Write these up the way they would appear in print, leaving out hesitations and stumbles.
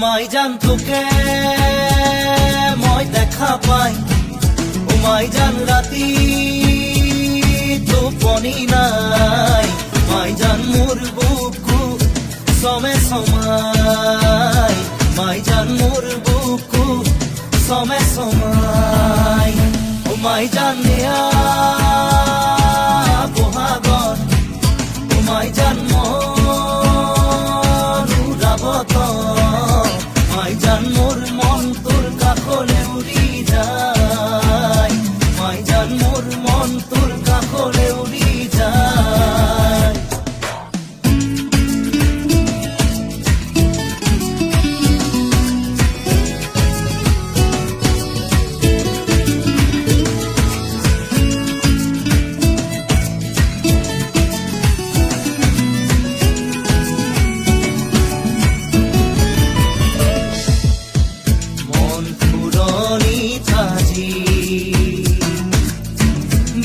মাইজান তোকে মই দেখা পাই ও মাইজান রাতি টোপনি নাই মাইজান মোর বুকু সমে সমাই মাইজান মোর বুকু সমে সমাই ও মাইজান নেয়া বহাগর ও মাইজান মনুরাবত মাইজান মোর মন তোর কাকলে উড়ি যায় মাইজান মোর মন তোর কাকলে উড়ি যায়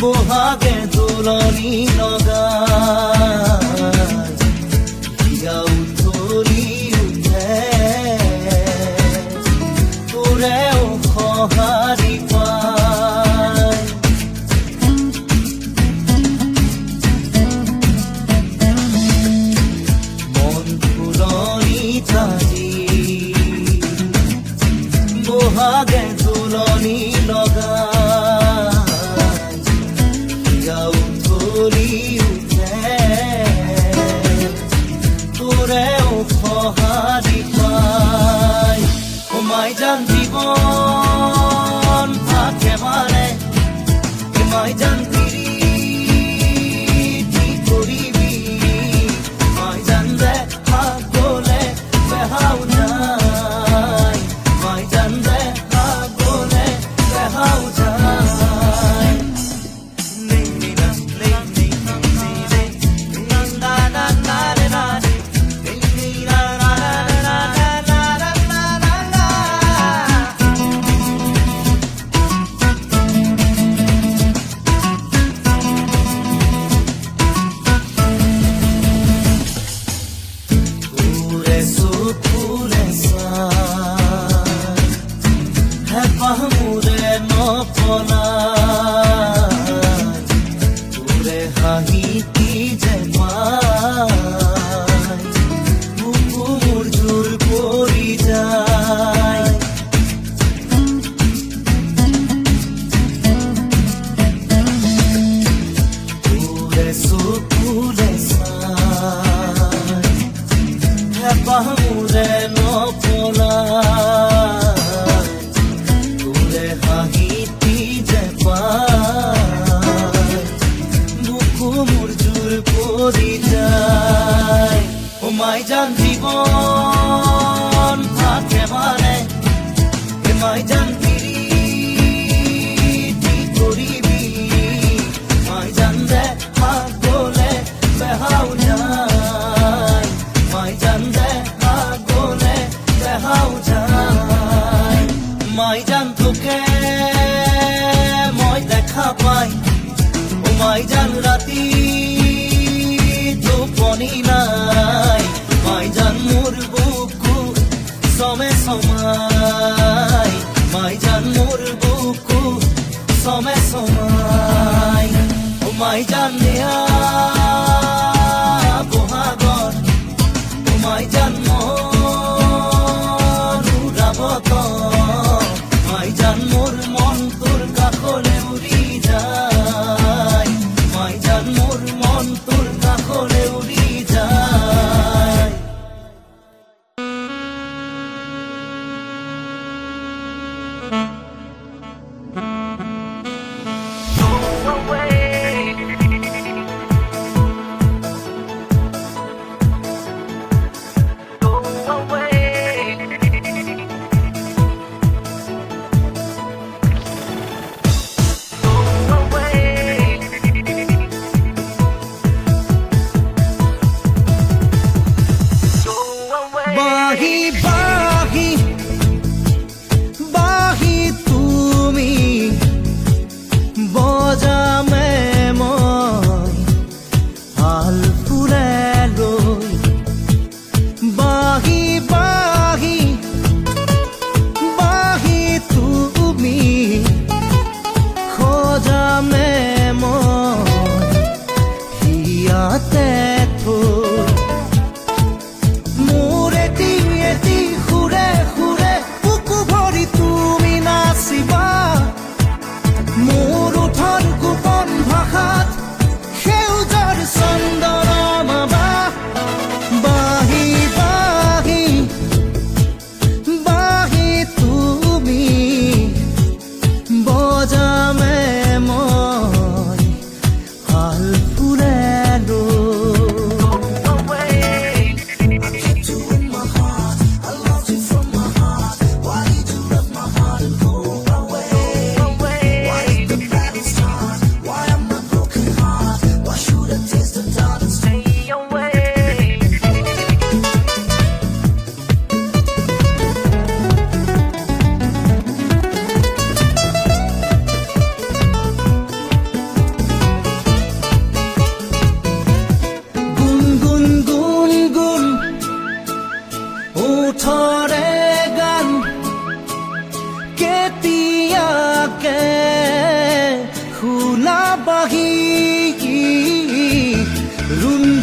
বহাগে দোলনি লগাই হিয়া উতলি উঠে তোৰেও সঁহাৰি পাই মন ফুলনি তাজি বহাগে দোলনি লগাই তোৰেও সঁহাৰি পাই ও মাইজান জীৱন একেবাৰে মাইজান প্ৰীতি কৰিবি মাইজান দেখা গ'লে বেহাও যায় মাইজান দেখা গ'লে বেহাও যায় মাইজান জীবন একেবাৰে মাইজান প্ৰীতি কৰিবি মাইজান দেখা গ'লে বেহাও যায় মাইজান দেখা গ'লে বেহাও যায় মাইজান তোকে মই দেখা পাই ও মাইজান ৰাতি টোপনি নাই মাইজান মোর বুকু সমে সমাই মাইজান মোর বুকু সমে সমাই ও মাইজান নেয়া বহাগর ও মাইজান মনুরাবত মাইজান মোর মন তোর কাকলে উড়ি যায় মাইজান মোর মন তোর কাকলে উড়ি যায়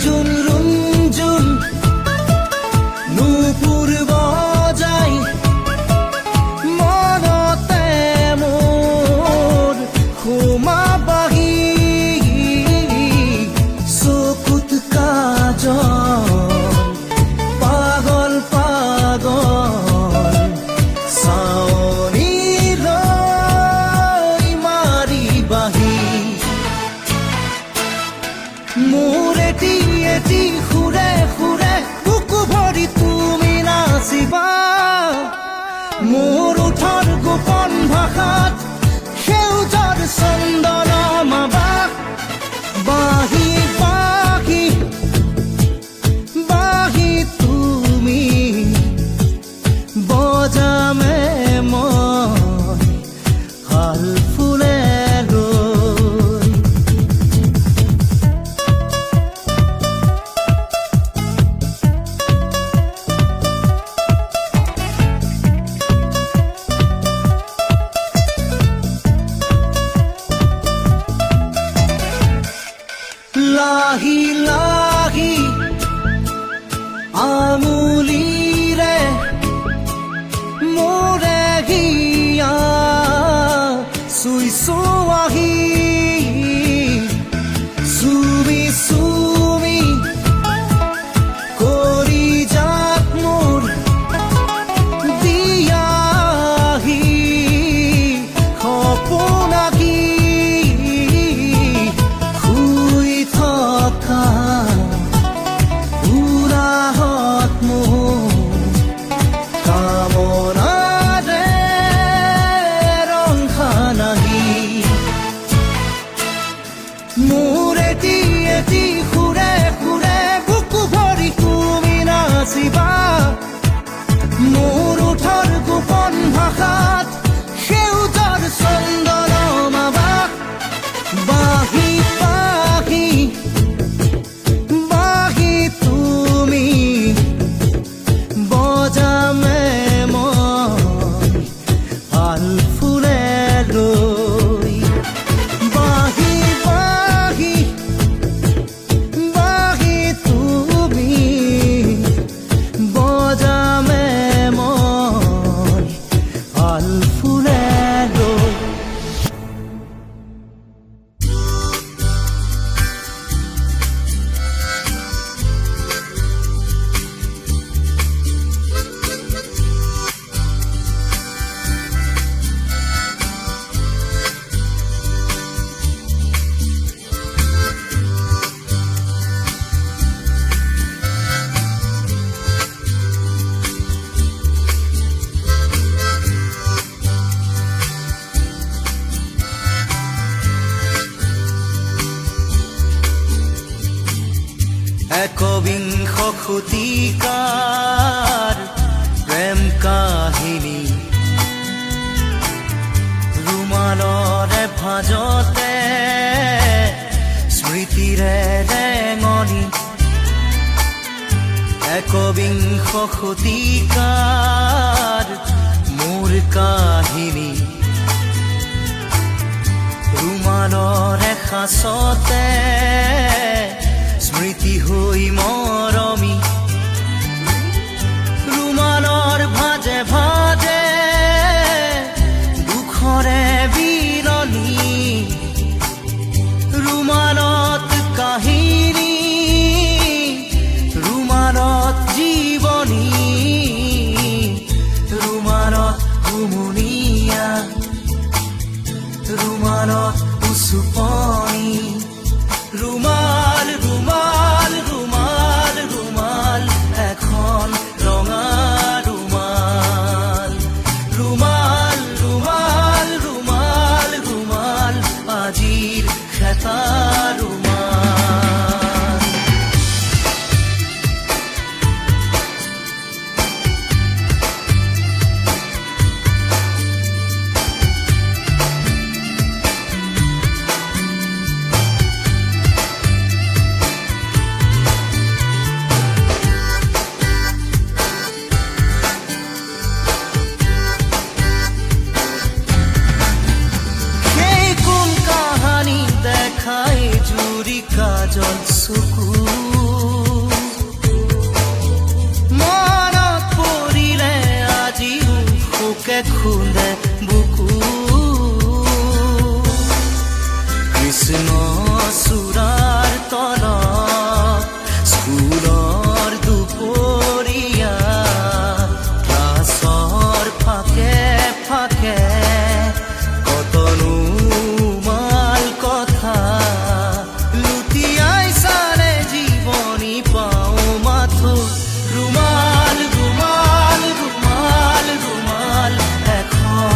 রুঞ্জুন রুঞ্জুন নূপুর বজাই মনতে মোৰ সোমা বাহি চকুত কাজল পাগল পাগল চাৱনিলৈ মাৰি বাহি মোৰ এটি এটি সুৰে সুৰে বুকু ভৰি তুমি নাচিবা মোৰ ওঠৰ গোপন ভাষাত সেউজৰ চন্দন মাবা বাহি বাহি বাহি তুমি বজামে মই হাল ফুলে লৈ লাহি লাহি আঙুলিৰে মোৰে হিয়া চুই চুৱাহি চুমি চুমি কৰি যাক মোৰ দিয়াহি সপোনাকি শুই থকা উৰাহত মোৰ কামনাৰে ৰংখা নাহি মোৰ এটি এটি সুৰে সুৰে বুকু ভৰি তুমি নাচিবা মোৰ ওঠৰ গোপন ভাষাত সেউজৰ চন্দন মাবা বাহি বাহি বাহি তুমি বজামে মই হাল ফুলে লৈ বাহি বাহি বাহি তুমি বজামে মই হাল ফুলে লৈ একবিংশ শতিকাৰ প্ৰেম কাহিনী ৰুমালৰে ভাজতে স্মৃতিৰে ৰেঙনি একবিংশ শতিকাৰ মোৰ কাহিনী ৰুমালৰে সাঁচতে স্মৃতি হৈ মৰমি ৰুমালৰ ভাজে ভাজে দুখৰে বিৰণি ৰুমালত কাহিনী ৰুমালত জীৱনী ৰুমালত হুমুনিয়া ৰুমালত উচুপনি ৰুমাল ৰুমাল ৰুমাল ৰুমাল এখন ৰঙা ৰুমাল ৰুমাল ৰুমাল ৰুমাল ৰুমাল আজিৰ খেতা ৰুমাল খুন্দে বুকু কৃষ্ণ চূড়াৰ তলত স্কুলৰ দুপৰীয়া ক্লাছৰ ফাকে ফাকে কতনো মাল কথা লুটিয়াই চালে জীৱনী পাওঁ মাথো ৰুমাল ৰুমাল ৰুমাল ৰুমাল এখন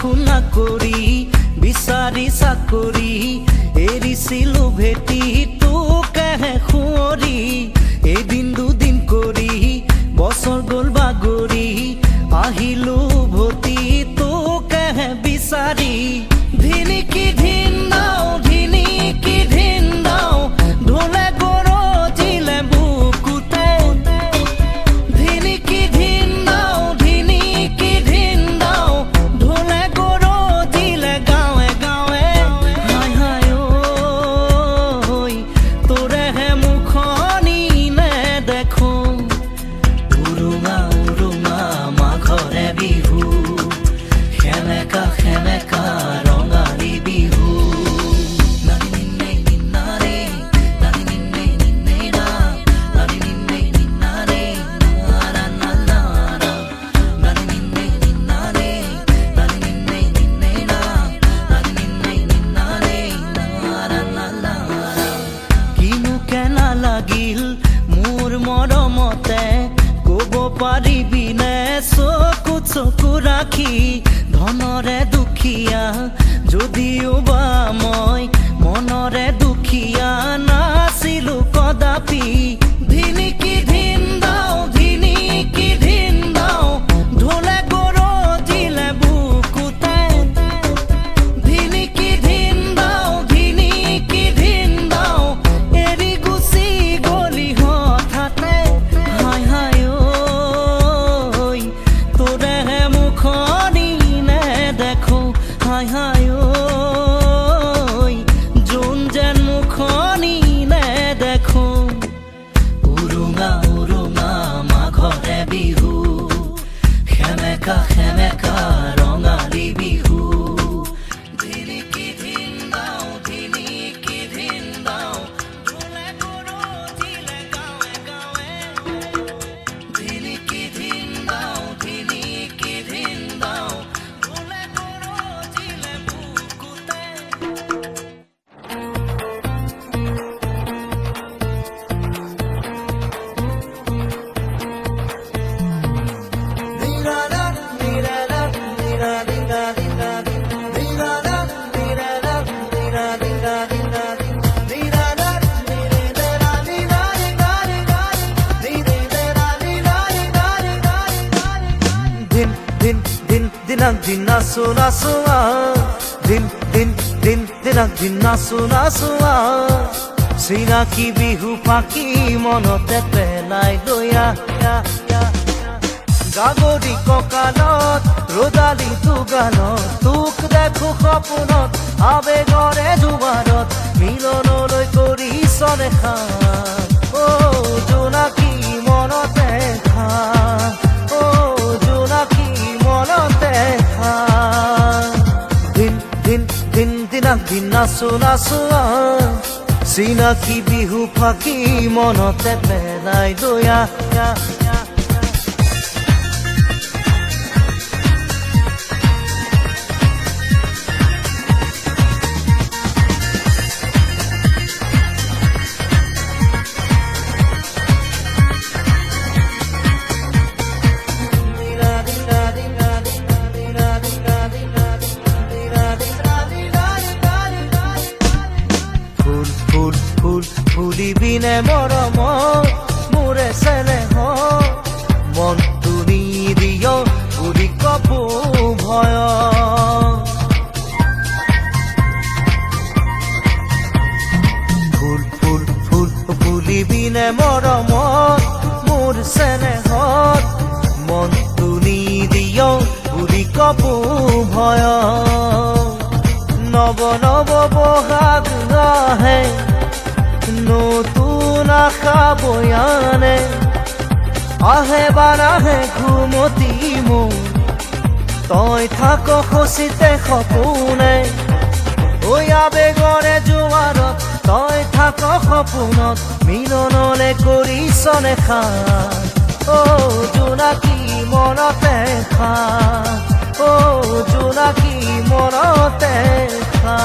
শুনা কৰি বিচাৰি চাকৰি এৰিছিলো ভেটি তোকেহে সুঁৱৰি এদিন দুদিন কৰি বছৰ গ'ল বাগৰি আহিলো উভতি তোকেহে বিচাৰি ধিনিকি ধিন দাও ধিনিকি ধিন দাও ঢোলে গৰজিলে বুকুতে ধিনিকি ধিন দাও ধিনিকি ধিন দাও ঢোলে গৰজিলে গাঁৱে গাঁৱে হায় হায় ঐ তোৰেহে মুখনি নেদেখো উৰুঙা উৰুঙা মাঘৰে বিহু সেমেকা সেমেকা ৰঙালী বিহু নানি নিন্নে নিন্নাৰে নানি নিন্নে নিন্নে না নানি নিন্নে নিন্নাৰে নাৰা নাৰা নানি নিন্নে নিন্নাৰে নানি নিন্নে নিন্নে না নানি নিন্নে নিন্নাৰে নাৰা নাৰা কিনো কেনা লাগিল মোৰ মৰমতে ক'ব পাৰিবিনে চকুত চকু ৰাখি ধনৰে দুখীয়া যদিও বা মই মনৰে দুখীয়া নাছিলো কদাপি ধিনিকি ধিন দাও ধিনিকি ধিন দাও ঢোলে গৰজিলে বুকুতে ধিনিকি ধিন দাও ধিনিকি ধিন দাও এৰি গুচি গলি হঠাতে হায় হায় ঐ তোৰেহে মুখনি নেদেখো হায় হায় ঐ যোন যেন মুখনি নেদেখো উৰুঙা উৰুঙা মাঘৰে বিহু সেমেকা সেমেকা ৰঙালী বিহু ধিনিকি ধিন দাও ধিনিকি ধিন দাও ঢোলে গৰজিলে গাঁৱে গাঁৱে ধিনিকি ধিন দাও ধিনিকি ধিন দাও ঢোলে গৰজিলে বুকুতে Din din din dinang din naso naso din din din dinang din naso naso চিনাকি বিহু পাখি মনতে পেলাই দয়া গাগৰি কঁকালত ৰদালি দুগালত তোক দেখো সপোনত আবেগৰে জোৱাৰত মিলনলৈ কৰিছ দেখা অ জোনাকী মনতে খা অ জোনাকী মনতে খা দিন দিন দিন দিনাক দিন নাচো নাচো চিনাকি বিহু পাখি মনতে পেলাই দয়া ফুলিবিনে মৰম মোৰে চেনেহ মনটো নিদিয় বুলি কপো ভয় ফুল ফুল ফুল ফুলিবিনে মৰম মোৰ চেনেহত মনটো নিদিয় বুলি কপো ভয় নব নব বহাগ আহে নতুন আশা বয়ানে আহে বানাহে ঘুমতি মোৰ তই থাক খচিতে সপোনে ঐ আবেগৰে জোৱাৰত তই থাক সপোনত মিলনলে কৰিছ নেখা অ জোনাকী মনতে খা অ জোনাকী মনতে খা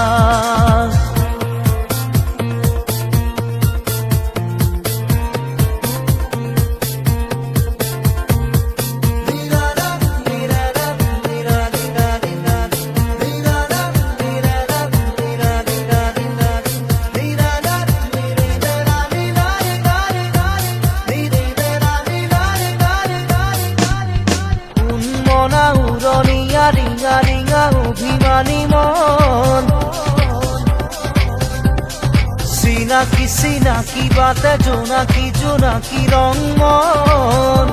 অভিমানী মন চিনাকি চিনাকি বাতে জোনাকি জোনাকি রং মন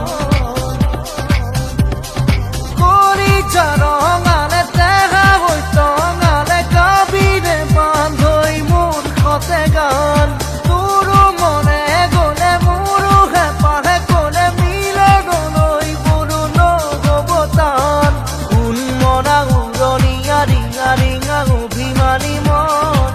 কৰি যা ৰঙালে তেহা হৈ টঙালে কাবিৰে বান্ধৈ মোৰ সতে গান তোৰো মনে গলে মোৰো হেঁপাহে কলে মিলনলৈ মোৰো নগবতান উন্মনা উৰণীয়া ৰিঙা ৰিঙা অভিমানী মন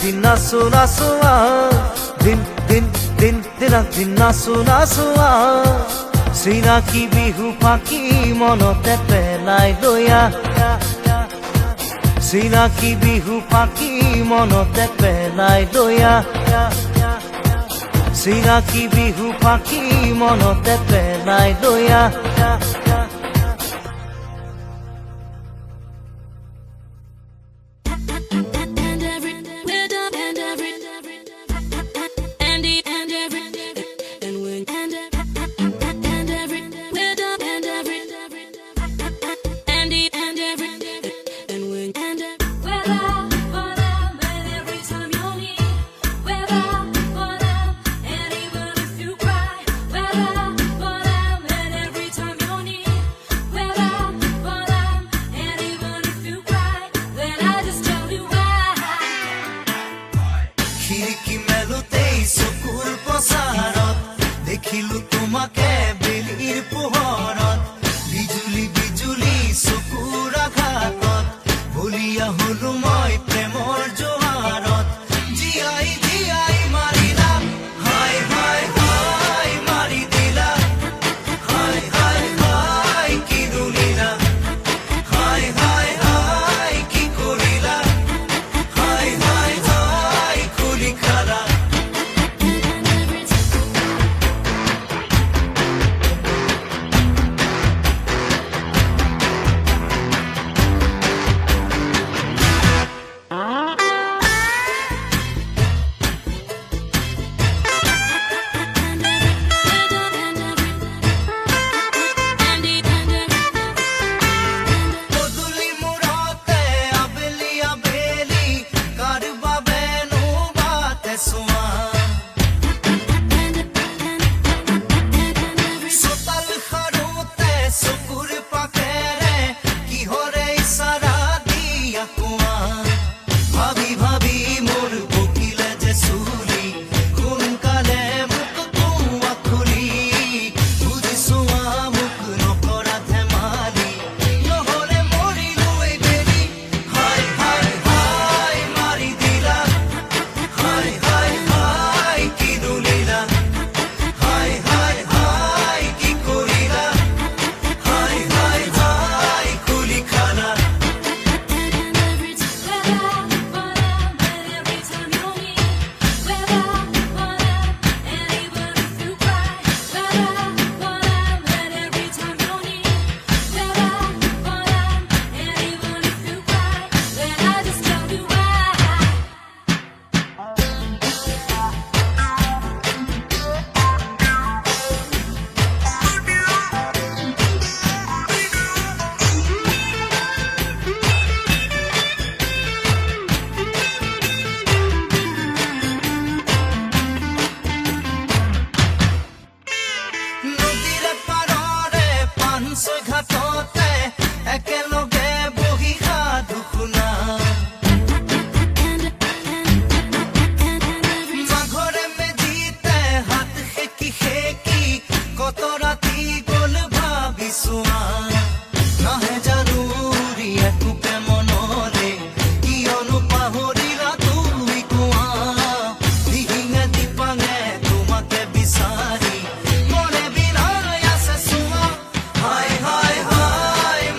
দিন নাচো নাচো দিন দিন দিন দিনক দিন নাচো নাচো চিনাকি বিহু পাখি মনতে পেলাই লয়া চিনাকি বিহু পাখি মনতে পেলাই লয়া চিনাকি বিহু পাখি মনতে পেলাই লয়া খিৰিকী মেলোতেই চকুৰ প্ৰচাৰত দেখিলো তোমাকে বেলিৰ পোহৰত বিজুলী বিজুলী চকুৰ আঘাতত বলিয়া হলো মই প্ৰেমৰ জোৱাৰত জীয়াই জীয়াই মাৰিলা হাই হাই হাই মাৰি দিলা হাই হাই হাই কি দুলিলা হাই হাই হাই কি কৰিলা হাই হাই হাই খুলি খালা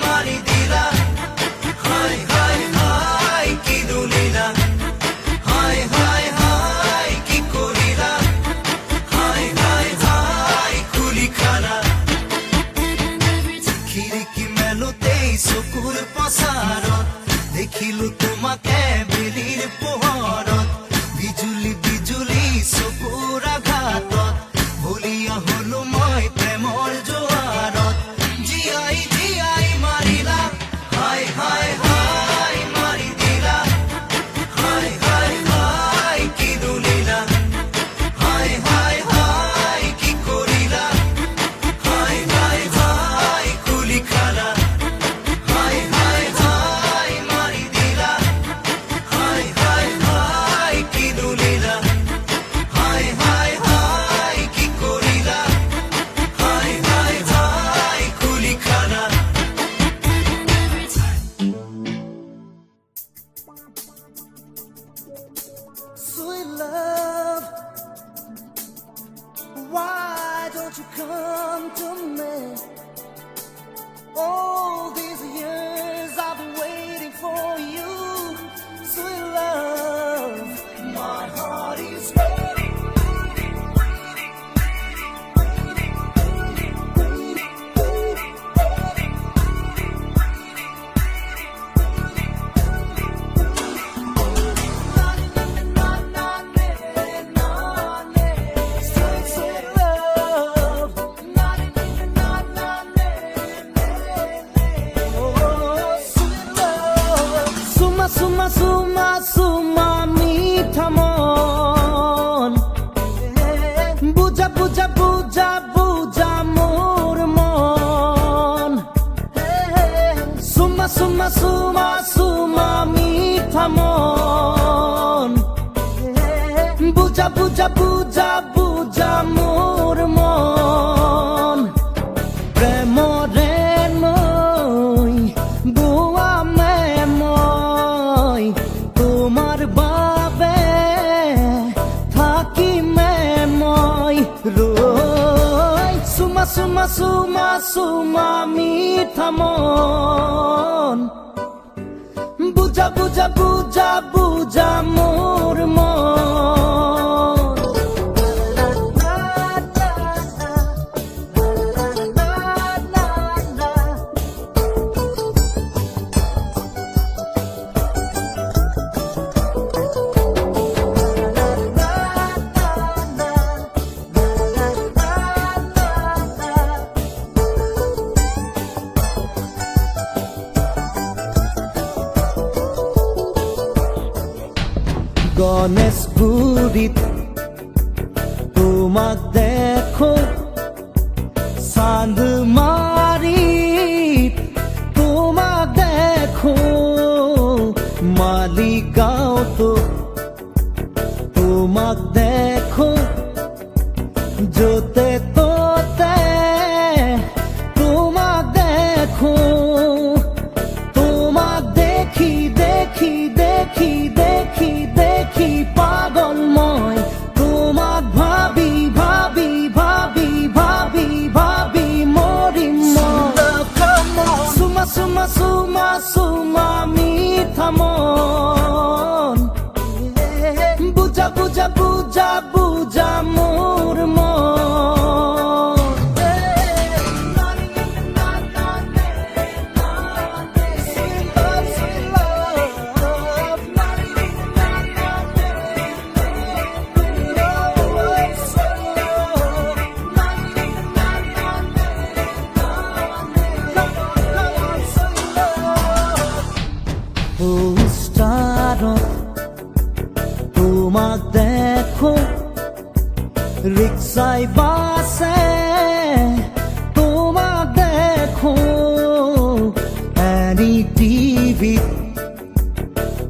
মাৰি দি বুজা হলো মই প্ৰেমৰ জোৱাৰত জিয়াই জিয়াই মাৰিলা হাই হাই হাই মাৰি দিলা হাই হাই হাই কি দুলিলা হাই হাই হাই কি কৰিলা হাই হাই হাই কুলি খালা হাই হাই হাই মাৰি দিলা হাই হাই হাই কি দুলিলা হাই হাই হাই কি কৰিলা হাই হাই হাই কুলি খালা Sweet love, why don't you come to me? All these years I've been waiting for you. Sweet love, my heart is waiting, waiting, waiting, waiting, waiting, waiting, waiting, waiting, waiting, Sweet, sweet love, oh, sweet love. Suma, suma, suma, suma, মিঠা মন বুঝা বুঝা বুঝা বুঝা মোর মন সুমা সুমা সুমা সুমা মিঠা মন বুঝা বুঝা বুঝা বুঝা মোর মন প্রেমরে মই বুয়া মে মই তোমার বাবে থাকি মে মই রই সুমা সুমা সুমা সুমা মিঠা মন বুঝা বুঝা বুঝা বুঝা মোর মন গণেশগুৰিত তোমাক দেখো চান্দমাৰিত তোমাক দেখো মালিগাঁৱতো তোমাক দেখো য'তে ত'তে তোমাক দেখো তোমাক দেখি দেখি দেখি দেখি দেখি পাগল মই তোমাক ভাবি ভাবি ভাবি ভাবি ভাবি মৰিম মই সুমা সুমা সুমা সুমা মিঠা মন বুজা বুজা বুজা বুজা মোর মন তোমাক দেখো রিক্সাই বাসে তোমাক দেখো এনি টিভি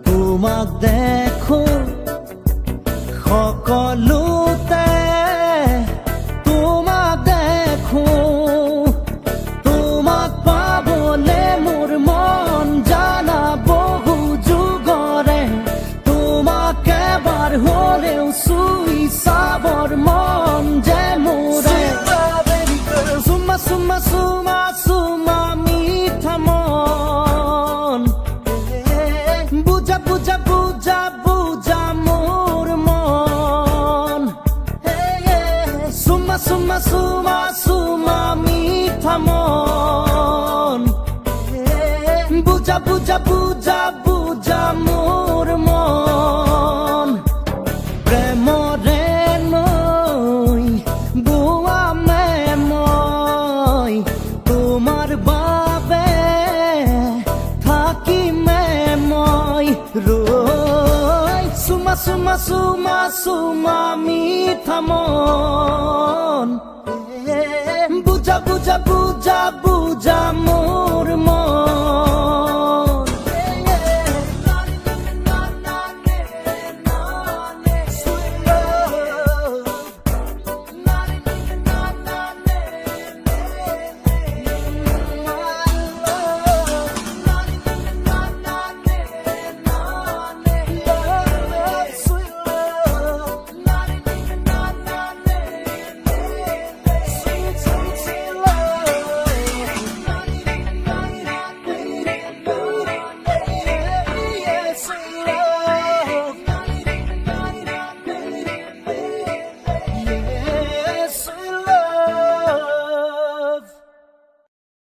তোমাক দেখো সকলোতে তোমাক দেখো তোমাক পাবলে মোৰ মন জানা বহু যুগৰে তোমাক এবাৰ হলেও চুই চাবৰ মন যে মোৰে চুমা চুমা চুমা চুমা মিঠা মন বুজা বুজা বুজা বুজা মোর মন সুমা সুমা সুমা সুমা মিঠা মন বুজা বুজা বুজা বুজা মোর মন প্রেমরে নই বুয়া মাসুমা মিঠা মন বুঝা